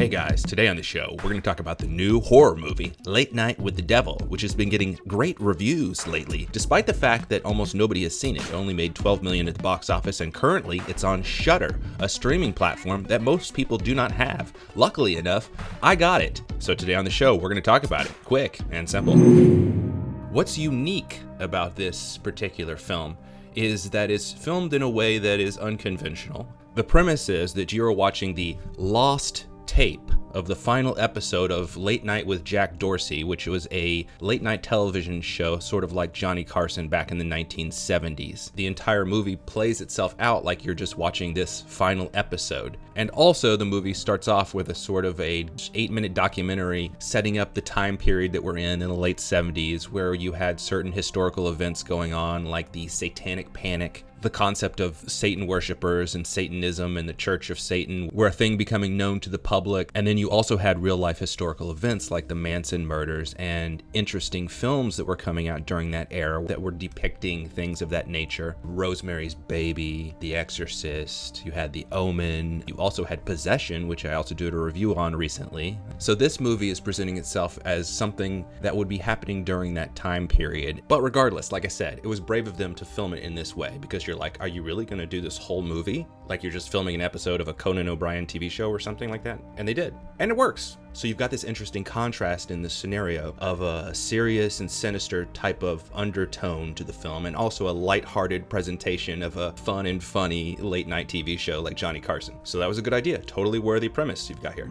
Hey guys, today on the show, we're going to talk about the new horror movie, Late Night with the Devil, which has been getting great reviews lately, despite the fact that almost nobody has seen it. It only made $12 million at the box office, and currently it's on Shudder, a streaming platform that most people do not have. Luckily enough, I got it. So today on the show, we're going to talk about it, quick and simple. What's unique about this particular film is that it's filmed in a way that is unconventional. The premise is that you're watching the lost tape of the final episode of Late Night with Jack Dorsey, which was a late night television show, sort of like Johnny Carson back in the 1970s. The entire movie plays itself out like you're just watching this final episode. And also the movie starts off with a sort of a 8-minute documentary setting up the time period that we're in the late 70s, where you had certain historical events going on like the Satanic Panic, the concept of Satan worshipers and Satanism and the Church of Satan were a thing becoming known to the public. And then you also had real life historical events like the Manson murders and interesting films that were coming out during that era that were depicting things of that nature. Rosemary's Baby, The Exorcist, you had The Omen, you also had Possession, which I also did a review on recently. So this movie is presenting itself as something that would be happening during that time period. But regardless, like I said, it was brave of them to film it in this way, because you're like, are you really going to do this whole movie like you're just filming an episode of a Conan O'Brien TV show or something like that? And they did. And it works. So you've got this interesting contrast in this scenario of a serious and sinister type of undertone to the film, and also a lighthearted presentation of a fun and funny late night TV show like Johnny Carson. So that was a good idea. Totally worthy premise you've got here.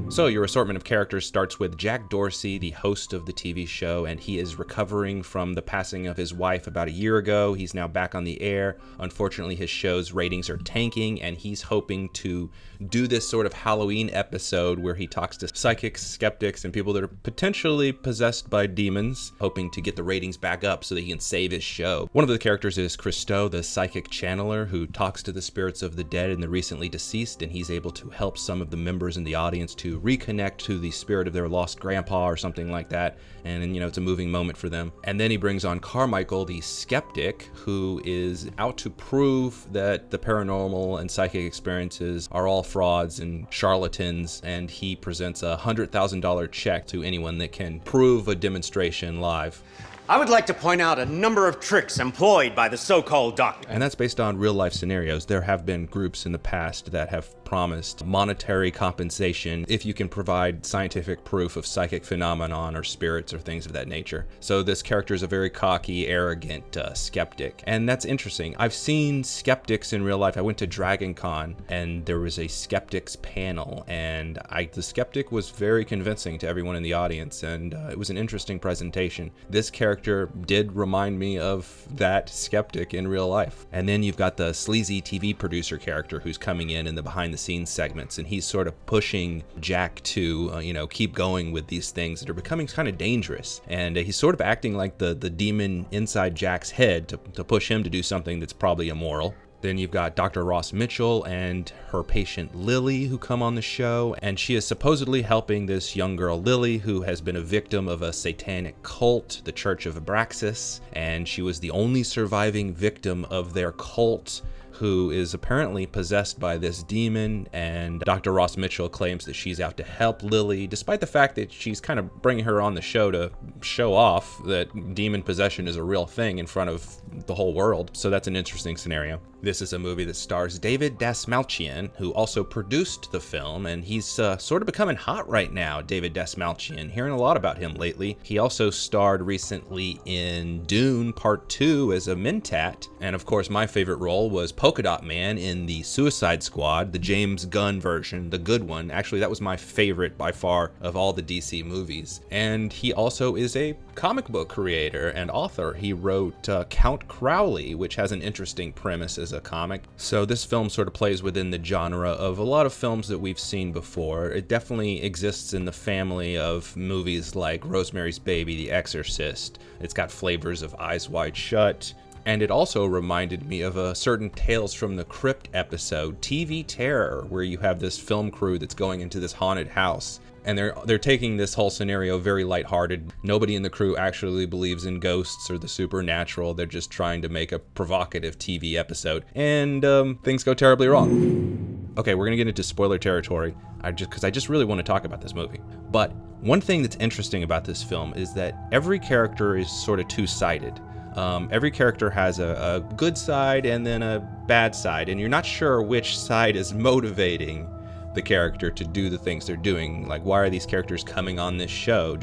So your assortment of characters starts with Jack Dorsey, the host of the TV show, and he is recovering from the passing of his wife about a year ago. He's now back on the air. Unfortunately, his show's ratings are tanking, and he's hoping to do this sort of Halloween episode where he talks to psychics, skeptics, and people that are potentially possessed by demons, hoping to get the ratings back up so that he can save his show. One of the characters is Christo, the psychic channeler who talks to the spirits of the dead and the recently deceased, and he's able to help some of the members in the audience to reconnect to the spirit of their lost grandpa or something like that. And then, it's a moving moment for them. And then he brings on Carmichael, the skeptic, who is out to prove that the paranormal and psychic experiences are all frauds and charlatans, and he presents a $100,000 check to anyone that can prove a demonstration live. I would like to point out a number of tricks employed by the so-called doctor. And that's based on real life scenarios. There have been groups in the past that have promised monetary compensation if you can provide scientific proof of psychic phenomenon or spirits or things of that nature. So this character is a very cocky, arrogant skeptic. And that's interesting. I've seen skeptics in real life. I went to Dragon Con and there was a skeptics panel, and the skeptic was very convincing to everyone in the audience, and it was an interesting presentation. This character did remind me of that skeptic in real life. And then you've got the sleazy TV producer character who's coming in the behind the scenes segments, and he's sort of pushing Jack to keep going with these things that are becoming kind of dangerous. And he's sort of acting like the demon inside Jack's head to push him to do something that's probably immoral. Then you've got Dr. Ross Mitchell and her patient Lily who come on the show, and she is supposedly helping this young girl Lily who has been a victim of a satanic cult, the Church of Abraxas, and she was the only surviving victim of their cult, who is apparently possessed by this demon. And Dr. Ross Mitchell claims that she's out to help Lily, despite the fact that she's kind of bringing her on the show to show off that demon possession is a real thing in front of the whole world. So that's an interesting scenario. This is a movie that stars David Dastmalchian, who also produced the film, and he's sort of becoming hot right now, David Dastmalchian. Hearing a lot about him lately. He also starred recently in Dune Part 2 as a Mentat, and of course my favorite role was Polka Dot Man in the Suicide Squad, the James Gunn version, the good one. Actually, that was my favorite by far of all the DC movies. And he also is a comic book creator and author. He wrote Count Crowley, which has an interesting premise as a comic. So this film sort of plays within the genre of a lot of films that we've seen before. It definitely exists in the family of movies like Rosemary's Baby, The Exorcist. It's got flavors of Eyes Wide Shut. And it also reminded me of a certain Tales from the Crypt episode, TV Terror, where you have this film crew that's going into this haunted house. And they're taking this whole scenario very lighthearted. Nobody in the crew actually believes in ghosts or the supernatural. They're just trying to make a provocative TV episode. And things go terribly wrong. Okay, we're gonna get into spoiler territory, because I just really want to talk about this movie. But one thing that's interesting about this film is that every character is sort of two-sided. Every character has a good side and then a bad side, and you're not sure which side is motivating the character to do the things they're doing. Like, why are these characters coming on this show?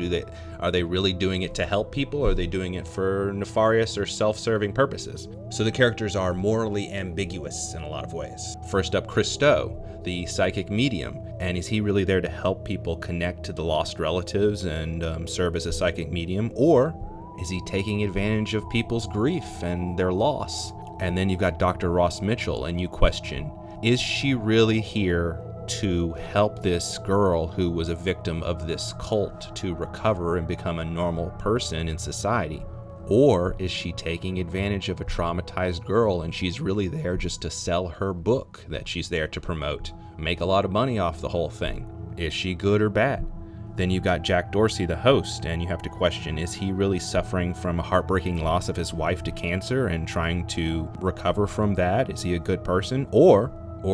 Are they really doing it to help people, or are they doing it for nefarious or self-serving purposes? So the characters are morally ambiguous in a lot of ways. First up, Christo, the psychic medium. And is he really there to help people connect to the lost relatives and serve as a psychic medium? Or is he taking advantage of people's grief and their loss? And then you've got Dr. Ross Mitchell, and you question, is she really here to help this girl who was a victim of this cult to recover and become a normal person in society? Or is she taking advantage of a traumatized girl and she's really there just to sell her book that she's there to promote, make a lot of money off the whole thing? Is she good or bad? Then you've got Jack Dorsey, the host, and you have to question, is he really suffering from a heartbreaking loss of his wife to cancer and trying to recover from that? Is he a good person? Or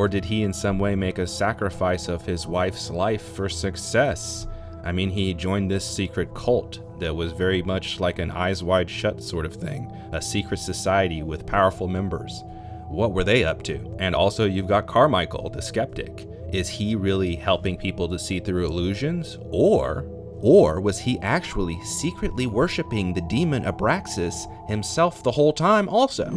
did he in some way make a sacrifice of his wife's life for success? I mean, he joined this secret cult that was very much like an Eyes Wide Shut sort of thing, a secret society with powerful members. What were they up to? And also you've got Carmichael, the skeptic. Is he really helping people to see through illusions? Or was he actually secretly worshiping the demon Abraxas himself the whole time also?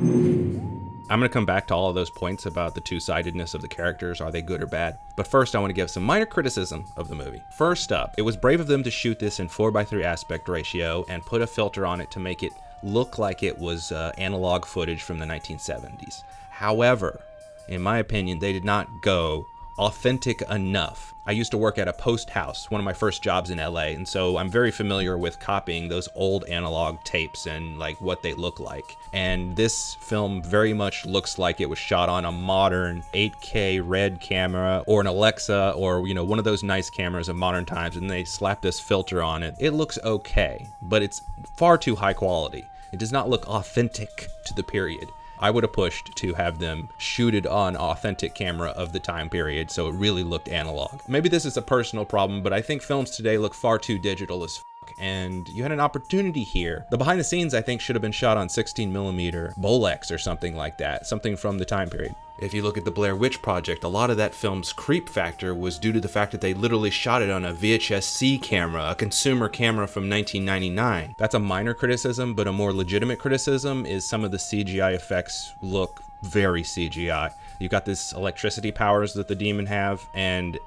I'm going to come back to all of those points about the two-sidedness of the characters. Are they good or bad? But first, I want to give some minor criticism of the movie. First up, it was brave of them to shoot this in 4:3 aspect ratio and put a filter on it to make it look like it was analog footage from the 1970s. However, in my opinion, they did not go authentic enough. I used to work at a post house, one of my first jobs in LA, and so I'm very familiar with copying those old analog tapes and like what they look like. And this film very much looks like it was shot on a modern 8K red camera or an Alexa or, one of those nice cameras of modern times, and they slap this filter on it. It looks okay, but it's far too high quality. It does not look authentic to the period. I would have pushed to have them shoot it on authentic camera of the time period so it really looked analog. Maybe this is a personal problem, but I think films today look far too digital as and you had an opportunity here. The behind the scenes, I think, should have been shot on 16mm Bolex or something like that, something from the time period. If you look at the Blair Witch Project, a lot of that film's creep factor was due to the fact that they literally shot it on a VHS-C camera, a consumer camera from 1999. That's a minor criticism, but a more legitimate criticism is some of the CGI effects look very CGI. You've got this electricity powers that the demon have, and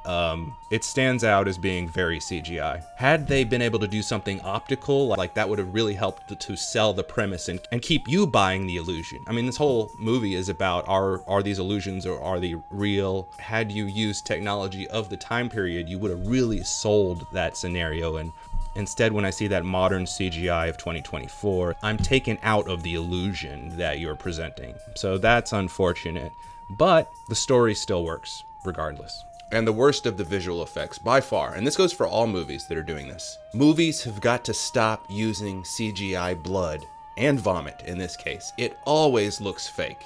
it stands out as being very CGI. Had they been able to do something optical, like that would have really helped to sell the premise and keep you buying the illusion. I mean, this whole movie is about are these illusions or are they real? Had you used technology of the time period, you would have really sold that scenario. And instead, when I see that modern CGI of 2024, I'm taken out of the illusion that you're presenting. So that's unfortunate. But the story still works, regardless. And the worst of the visual effects, by far, and this goes for all movies that are doing this, movies have got to stop using CGI blood, and vomit in this case. It always looks fake.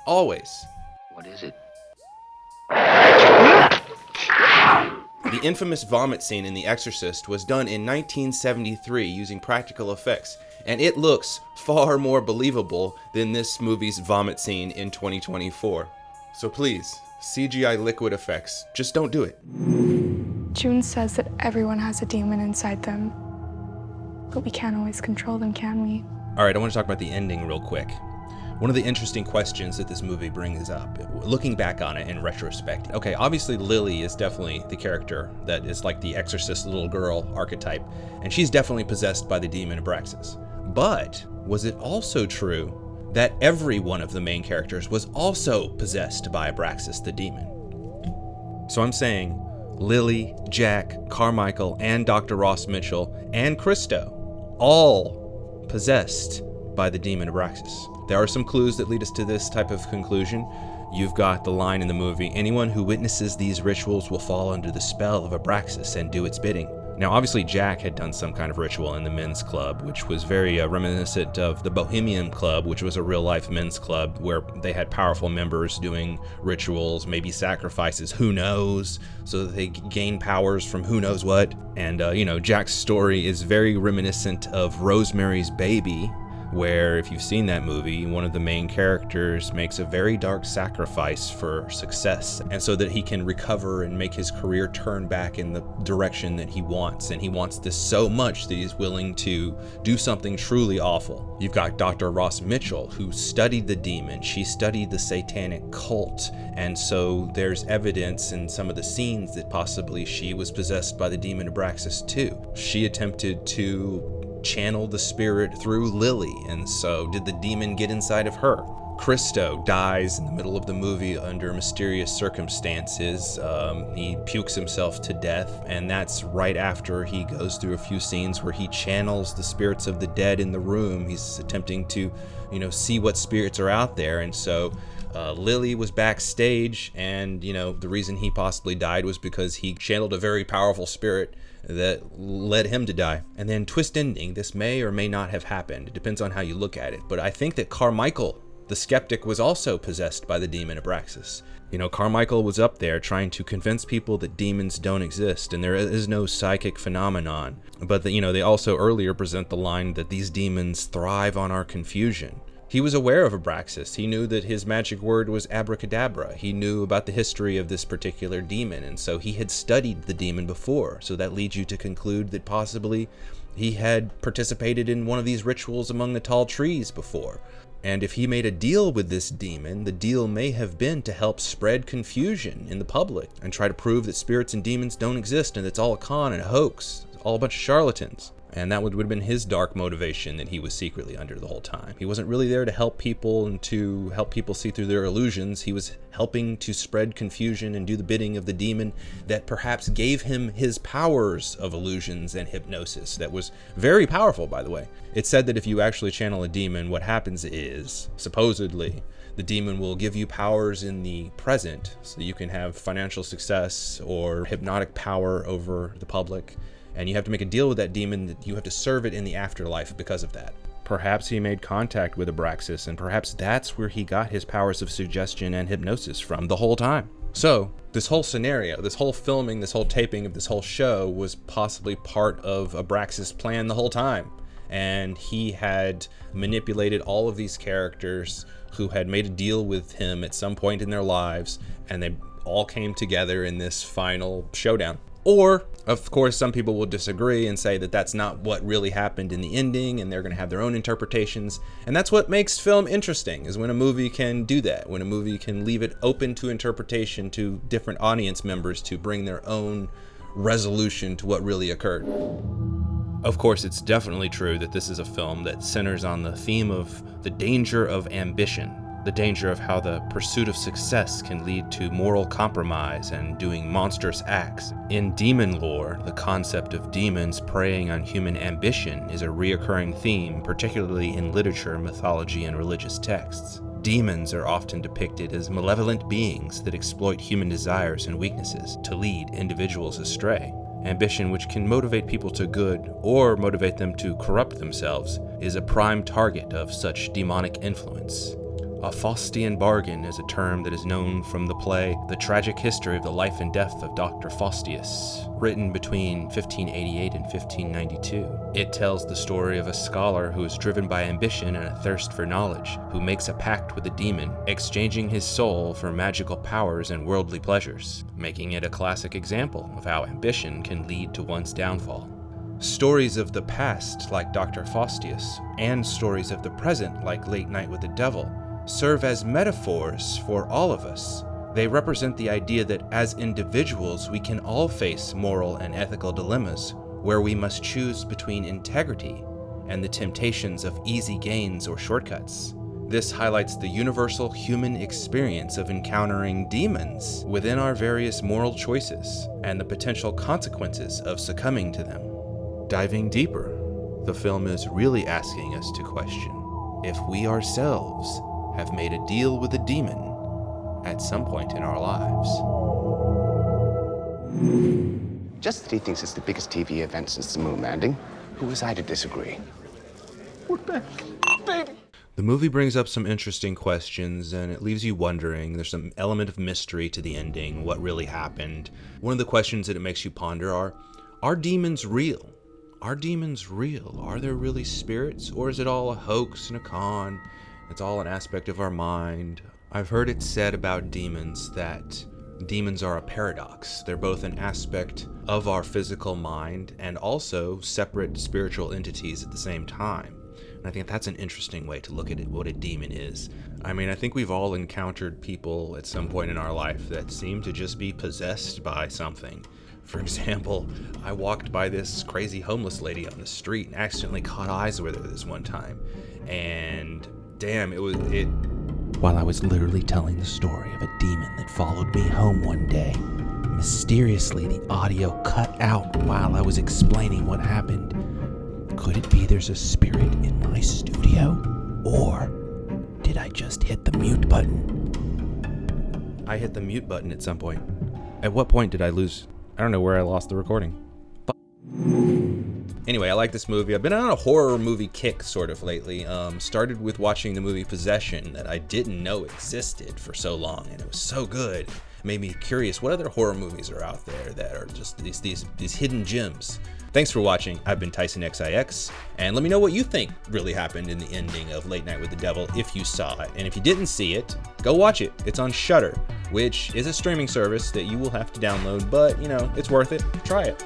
Always. What is it? The infamous vomit scene in The Exorcist was done in 1973 using practical effects, and it looks far more believable than this movie's vomit scene in 2024. So please, CGI liquid effects, just don't do it. June says that everyone has a demon inside them, but we can't always control them, can we? All right, I want to talk about the ending real quick. One of the interesting questions that this movie brings up, looking back on it in retrospect. Okay, obviously Lily is definitely the character that is like the Exorcist little girl archetype, and she's definitely possessed by the demon Abraxas. But was it also true that every one of the main characters was also possessed by Abraxas the demon? So I'm saying Lily, Jack, Carmichael, and Dr. Ross Mitchell, and Christo, all possessed by the demon Abraxas. There are some clues that lead us to this type of conclusion. You've got the line in the movie, anyone who witnesses these rituals will fall under the spell of Abraxas and do its bidding. Now, obviously, Jack had done some kind of ritual in the men's club, which was very reminiscent of the Bohemian Club, which was a real-life men's club where they had powerful members doing rituals, maybe sacrifices, who knows, so that they gain powers from who knows what. And, Jack's story is very reminiscent of Rosemary's Baby, where, if you've seen that movie, one of the main characters makes a very dark sacrifice for success, and so that he can recover and make his career turn back in the direction that he wants. And he wants this so much that he's willing to do something truly awful. You've got Dr. Ross Mitchell, who studied the demon. She studied the satanic cult, and so there's evidence in some of the scenes that possibly she was possessed by the demon Abraxas too. She attempted to channel the spirit through Lily, and so did the demon get inside of her? Christo dies in the middle of the movie under mysterious circumstances. He pukes himself to death, and that's right after he goes through a few scenes where he channels the spirits of the dead in the room. He's attempting to, see what spirits are out there, and so Lily was backstage, and the reason he possibly died was because he channeled a very powerful spirit that led him to die. And then twist ending, this may or may not have happened. It depends on how you look at it. But I think that Carmichael, the skeptic, was also possessed by the demon Abraxas. Carmichael was up there trying to convince people that demons don't exist and there is no psychic phenomenon. But they also earlier present the line that these demons thrive on our confusion. He was aware of Abraxas. He knew that his magic word was abracadabra. He knew about the history of this particular demon, and so he had studied the demon before. So that leads you to conclude that possibly he had participated in one of these rituals among the tall trees before. And if he made a deal with this demon, the deal may have been to help spread confusion in the public and try to prove that spirits and demons don't exist and it's all a con and a hoax, all a bunch of charlatans. And that would have been his dark motivation that he was secretly under the whole time. He wasn't really there to help people and to help people see through their illusions. He was helping to spread confusion and do the bidding of the demon that perhaps gave him his powers of illusions and hypnosis. That was very powerful, by the way. It's said that if you actually channel a demon, what happens is, supposedly, the demon will give you powers in the present so that you can have financial success or hypnotic power over the public. And you have to make a deal with that demon that you have to serve it in the afterlife because of that. Perhaps he made contact with Abraxas, and perhaps that's where he got his powers of suggestion and hypnosis from the whole time. So, this whole scenario, this whole filming, this whole taping of this whole show was possibly part of Abraxas' plan the whole time. And he had manipulated all of these characters who had made a deal with him at some point in their lives, and they all came together in this final showdown. Or, of course, some people will disagree and say that that's not what really happened in the ending, and they're going to have their own interpretations. And that's what makes film interesting, is when a movie can do that, when a movie can leave it open to interpretation to different audience members to bring their own resolution to what really occurred. Of course, it's definitely true that this is a film that centers on the theme of the danger of ambition, the danger of how the pursuit of success can lead to moral compromise and doing monstrous acts. In demon lore, the concept of demons preying on human ambition is a reoccurring theme, particularly in literature, mythology, and religious texts. Demons are often depicted as malevolent beings that exploit human desires and weaknesses to lead individuals astray. Ambition, which can motivate people to good or motivate them to corrupt themselves, is a prime target of such demonic influence. A Faustian bargain is a term that is known from the play The Tragic History of the Life and Death of Dr. Faustius, written between 1588 and 1592. It tells the story of a scholar who is driven by ambition and a thirst for knowledge, who makes a pact with a demon, exchanging his soul for magical powers and worldly pleasures, making it a classic example of how ambition can lead to one's downfall. Stories of the past, like Dr. Faustius, and stories of the present, like Late Night with the Devil, serve as metaphors for all of us. They represent the idea that as individuals, we can all face moral and ethical dilemmas where we must choose between integrity and the temptations of easy gains or shortcuts. This highlights the universal human experience of encountering demons within our various moral choices and the potential consequences of succumbing to them. Diving deeper, the film is really asking us to question if we ourselves have made a deal with a demon at some point in our lives. Just that he thinks it's the biggest TV event since the moon landing. Who was I to disagree? What the hell, baby? The movie brings up some interesting questions, and it leaves you wondering. There's some element of mystery to the ending, what really happened. One of the questions that it makes you ponder are demons real? Are demons real? Are there really spirits, or is it all a hoax and a con? It's all an aspect of our mind. I've heard it said about demons that demons are a paradox. They're both an aspect of our physical mind and also separate spiritual entities at the same time. And I think that's an interesting way to look at it, what a demon is. I mean, I think we've all encountered people at some point in our life that seem to just be possessed by something. For example, I walked by this crazy homeless lady on the street and accidentally caught eyes with her this one time. And damn, while I was literally telling the story of a demon that followed me home one day, mysteriously the audio cut out while I was explaining what happened. Could it be there's a spirit in my studio? Or did I just hit the mute button? I hit the mute button at some point. At what point did I lose? I don't know where I lost the recording. Anyway, I like this movie. I've been on a horror movie kick sort of lately. Started with watching the movie Possession that I didn't know existed for so long, and it was so good. It made me curious what other horror movies are out there that are just these hidden gems. Thanks for watching. I've been TysonXIX, and let me know what you think really happened in the ending of Late Night with the Devil if you saw it. And if you didn't see it, go watch it. It's on Shudder, which is a streaming service that you will have to download, but you know, it's worth it. Try it.